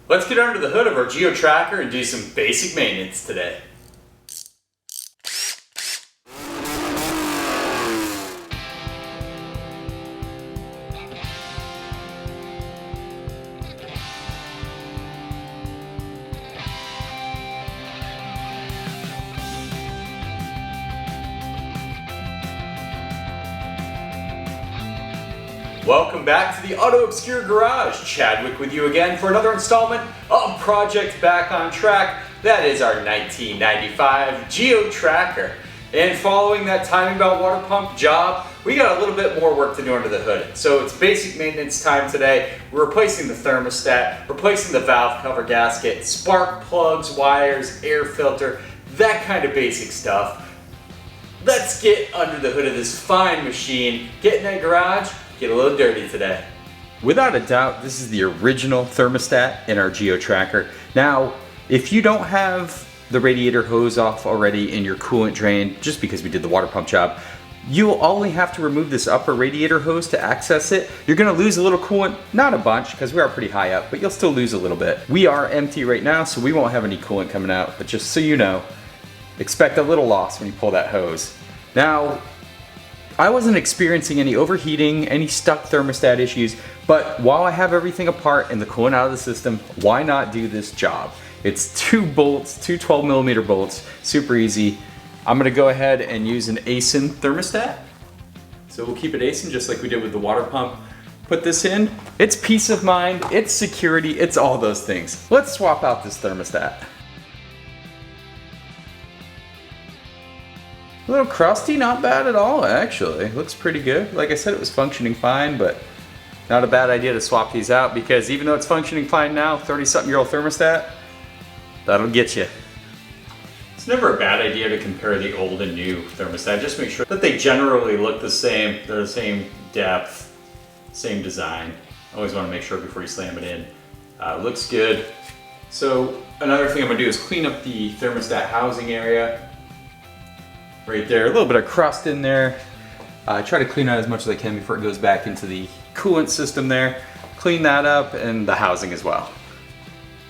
Let's get under the hood of our Geo Tracker and do some basic maintenance today. Welcome back to the Auto Obscure Garage. Chadwick with you again for another installment of Project Back on Track. That is our 1995 Geo Tracker. And following that timing belt water pump job, we got a little bit more work to do under the hood. So it's basic maintenance time today. We're replacing the thermostat, replacing the valve cover gasket, spark plugs, wires, air filter, that kind of basic stuff. Let's get under the hood of this fine machine, get in that garage, get a little dirty today. Without a doubt, this is the original thermostat in our Geo Tracker. Now, if you don't have the radiator hose off already in your coolant drain, just because we did the water pump job, you'll only have to remove this upper radiator hose to access it. You're gonna lose a little coolant, not a bunch, because we are pretty high up, but you'll still lose a little bit. We are empty right now, so we won't have any coolant coming out, but just so you know, expect a little loss when you pull that hose. Now, I wasn't experiencing any overheating, any stuck thermostat issues, but while I have everything apart and the coolant out of the system, why not do this job? It's two bolts, two 12mm bolts, super easy. I'm gonna go ahead and use an ASIN thermostat. So we'll keep it ASIN just like we did with the water pump. Put this in, it's peace of mind, it's security, it's all those things. Let's swap out this thermostat. A little crusty, not bad at all actually. Looks pretty good. Like I said, it was functioning fine, but not a bad idea to swap these out because even though it's functioning fine now, 30-something-year-old thermostat, that'll get you. It's never a bad idea to compare the old and new thermostat. Just make sure that they generally look the same. They're the same depth, same design. Always want to make sure before you slam it in. Looks good. So another thing I'm gonna do is clean up the thermostat housing area. Right there, a little bit of crust in there. Try to clean out as much as I can before it goes back into the coolant system there. Clean that up and the housing as well.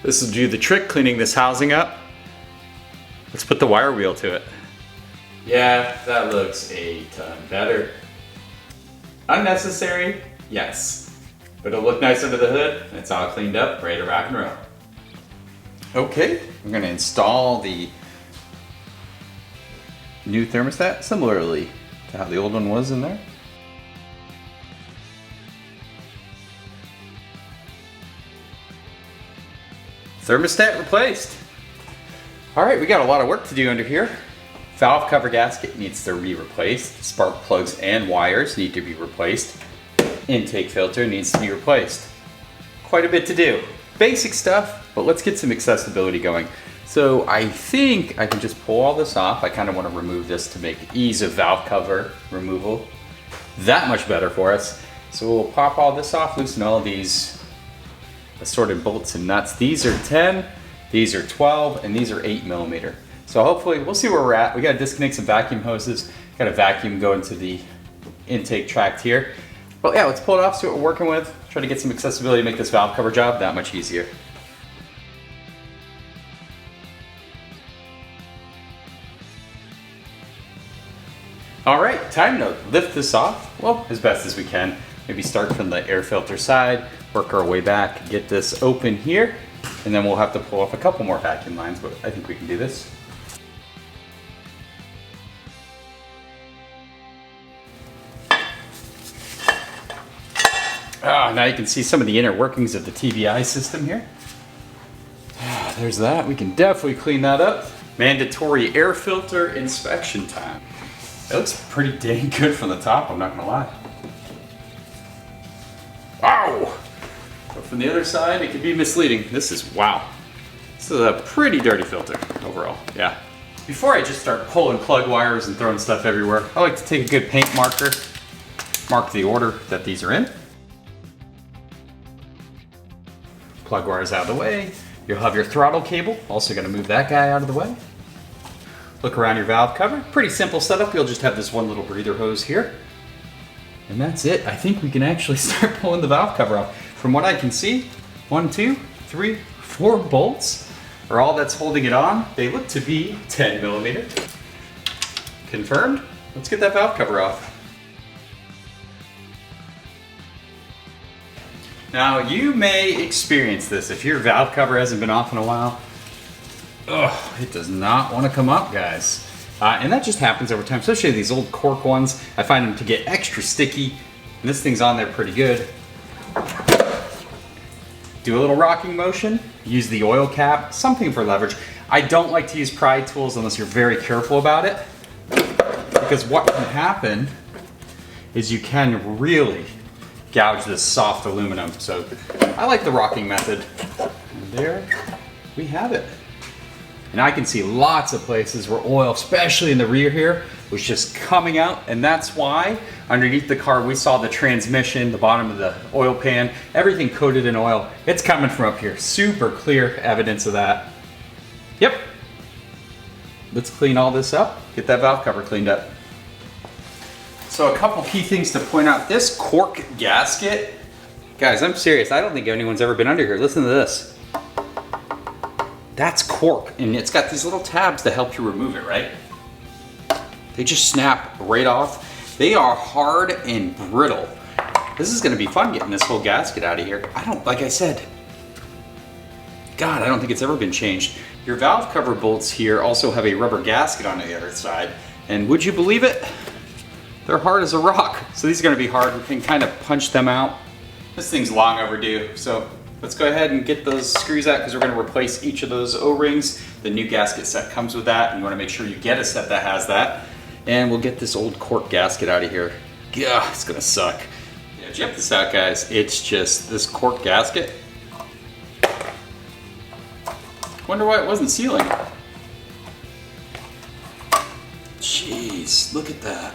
This will do the trick, cleaning this housing up. Let's put the wire wheel to it. Yeah, that looks a ton better. Unnecessary, yes. But it'll look nice under the hood. It's all cleaned up, ready to rock and roll. Okay, I'm gonna install the new thermostat, similarly to how the old one was in there. Thermostat replaced. All right, we got a lot of work to do under here. Valve cover gasket needs to be replaced. Spark plugs and wires need to be replaced. Intake filter needs to be replaced. Quite a bit to do. Basic stuff, but let's get some accessibility going. So I think I can just pull all this off. I kind of want to remove this to make ease of valve cover removal that much better for us. So we'll pop all this off, loosen all of these assorted bolts and nuts. These are 10, these are 12, and these are 8mm. So hopefully we'll see where we're at. We got to disconnect some vacuum hoses. Got a vacuum going to the intake tract here. But yeah, let's pull it off, see what we're working with. Try to get some accessibility to make this valve cover job that much easier. All right, time to lift this off, well, as best as we can. Maybe start from the air filter side, work our way back, get this open here, and then we'll have to pull off a couple more vacuum lines, but I think we can do this. Now you can see some of the inner workings of the TVI system here. There's that, we can definitely clean that up. Mandatory air filter inspection time. It looks pretty dang good from the top, I'm not gonna lie. Wow! But from the other side, it can be misleading. This is, wow. This is a pretty dirty filter overall, yeah. Before I just start pulling plug wires and throwing stuff everywhere, I like to take a good paint marker, mark the order that these are in. Plug wires out of the way. You'll have your throttle cable, also gonna move that guy out of the way. Look around your valve cover. Pretty simple setup. You'll just have this one little breather hose here. And that's it. I think we can actually start pulling the valve cover off. From what I can see, 1, 2, 3, 4 bolts are all that's holding it on. They look to be 10 millimeter. Confirmed. Let's get that valve cover off. Now you may experience this if your valve cover hasn't been off in a while. Ugh, it does not want to come up, guys. And that just happens over time, especially these old cork ones. I find them to get extra sticky, and this thing's on there pretty good. Do a little rocking motion, use the oil cap, something for leverage. I don't like to use pry tools unless you're very careful about it, because what can happen is you can really gouge this soft aluminum. So I like the rocking method. And there we have it. And I can see lots of places where oil, especially in the rear here, was just coming out. And that's why underneath the car, we saw the transmission, the bottom of the oil pan, everything coated in oil. It's coming from up here. Super clear evidence of that. Yep. Let's clean all this up, get that valve cover cleaned up. So a couple key things to point out. This cork gasket, guys, I'm serious. I don't think anyone's ever been under here. Listen to this. That's cork, and it's got these little tabs to help you remove it, right? They just snap right off. They are hard and brittle. This is gonna be fun getting this whole gasket out of here. Like I said, God, I don't think it's ever been changed. Your valve cover bolts here also have a rubber gasket on the other side, and would you believe it? They're hard as a rock. So these are gonna be hard. We can kind of punch them out. This thing's long overdue. So let's go ahead and get those screws out because we're gonna replace each of those O-rings. The new gasket set comes with that, and you wanna make sure you get a set that has that. And we'll get this old cork gasket out of here. Yeah, it's gonna suck. Yeah, check this out, guys. It's just this cork gasket. Wonder why it wasn't sealing. Jeez, look at that.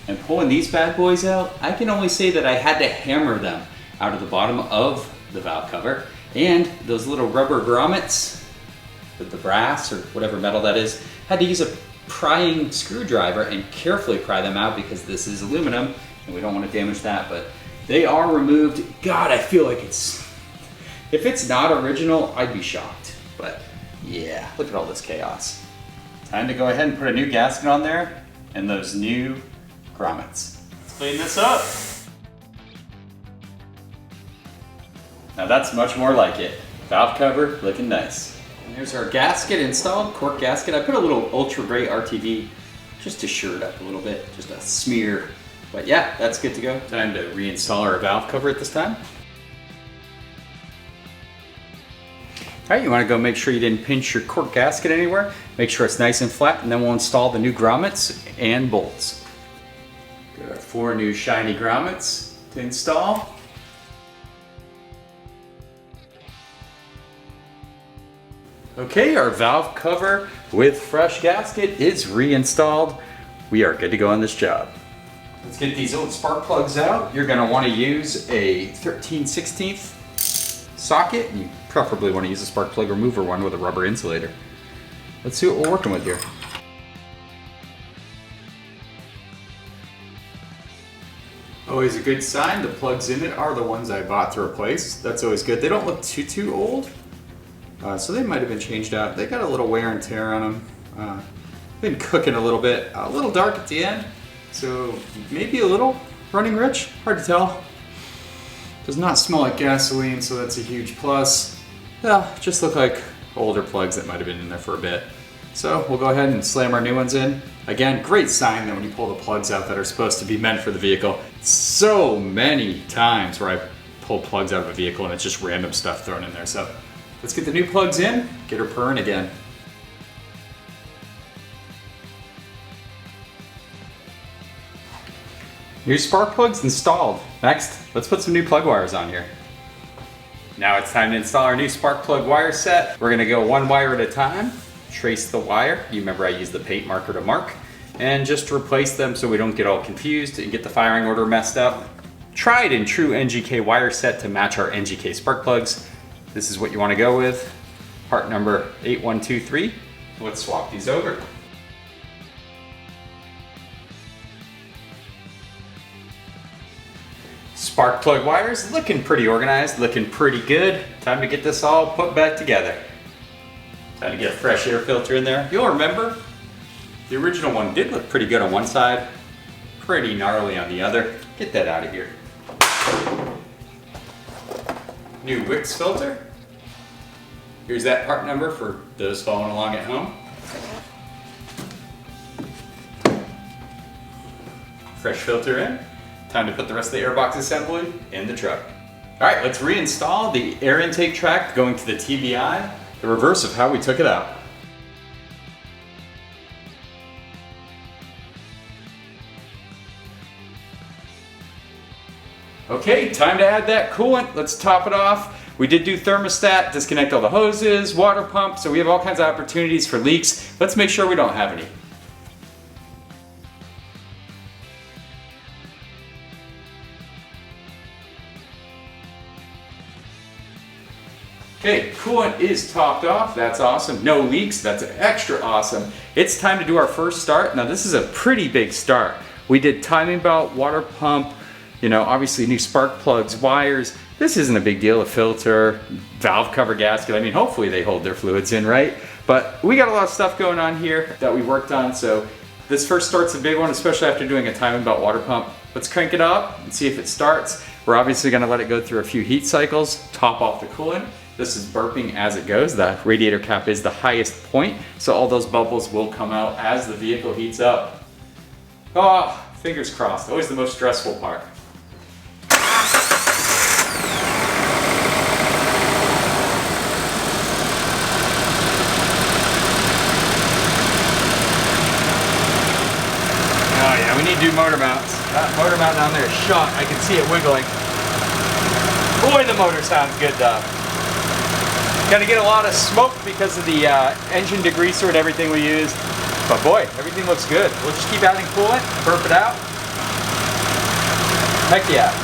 And pulling these bad boys out, I can only say that I had to hammer them out of the bottom of the valve cover. And those little rubber grommets with the brass or whatever metal that is, had to use a prying screwdriver and carefully pry them out because this is aluminum and we don't want to damage that, but they are removed. God, I feel like if it's not original, I'd be shocked. But yeah, look at all this chaos. Time to go ahead and put a new gasket on there and those new grommets. Let's clean this up. Now that's much more like it. Valve cover looking nice. And here's our gasket installed, cork gasket. I put a little ultra gray RTV just to sure it up a little bit, just a smear. But yeah, that's good to go. Time to reinstall our valve cover at this time. All right, you wanna go make sure you didn't pinch your cork gasket anywhere. Make sure it's nice and flat, and then we'll install the new grommets and bolts. Got our 4 new shiny grommets to install. Okay, our valve cover with fresh gasket is reinstalled. We are good to go on this job. Let's get these old spark plugs out. You're gonna wanna use a 13/16 socket. You preferably wanna use a spark plug remover one with a rubber insulator. Let's see what we're working with here. Always a good sign, the plugs in it are the ones I bought to replace. That's always good. They don't look too old, so they might have been changed out. They got a little wear and tear on them. Been cooking a little bit, a little dark at the end, so maybe a little running rich, hard to tell. Does not smell like gasoline, so that's a huge plus. Yeah, just look like older plugs that might have been in there for a bit. So we'll go ahead and slam our new ones in. Again, great sign that when you pull the plugs out that are supposed to be meant for the vehicle. So many times where I pull plugs out of a vehicle and it's just random stuff thrown in there. So let's get the new plugs in, get her purring again. New spark plugs installed. Next, let's put some new plug wires on here. Now it's time to install our new spark plug wire set. We're gonna go one wire at a time, trace the wire. You remember I used the paint marker to mark, and just replace them so we don't get all confused and get the firing order messed up. Tried and true NGK wire set to match our NGK spark plugs. This is what you wanna go with. Part number 8123. Let's swap these over. Spark plug wires looking pretty organized, looking pretty good. Time to get this all put back together. Time to get a fresh air filter in there. You'll remember, the original one did look pretty good on one side, pretty gnarly on the other. Get that out of here. New Wix filter. Here's that part number for those following along at home. Fresh filter in. Time to put the rest of the airbox assembly in the truck. All right, let's reinstall the air intake track going to the TBI, the reverse of how we took it out. Okay, time to add that coolant. Let's top it off. We did do thermostat, disconnect all the hoses, water pump, so we have all kinds of opportunities for leaks. Let's make sure we don't have any. Okay, coolant is topped off. That's awesome. No leaks. That's extra awesome. It's time to do our first start. Now this is a pretty big start. We did timing belt, water pump, obviously new spark plugs, wires. This isn't a big deal. A filter, valve cover gasket. I mean, hopefully they hold their fluids in, right? But we got a lot of stuff going on here that we worked on. So this first start's a big one, especially after doing a timing belt water pump. Let's crank it up and see if it starts. We're obviously gonna let it go through a few heat cycles, top off the coolant. This is burping as it goes. The radiator cap is the highest point, so all those bubbles will come out as the vehicle heats up. Oh, fingers crossed. Always the most stressful part. Oh yeah, we need to do motor mounts. That motor mount down there is shot. I can see it wiggling. Boy, the motor sounds good though. Gonna get a lot of smoke because of the engine degreaser and everything we use. But boy, everything looks good. We'll just keep adding coolant, burp it out. Heck yeah.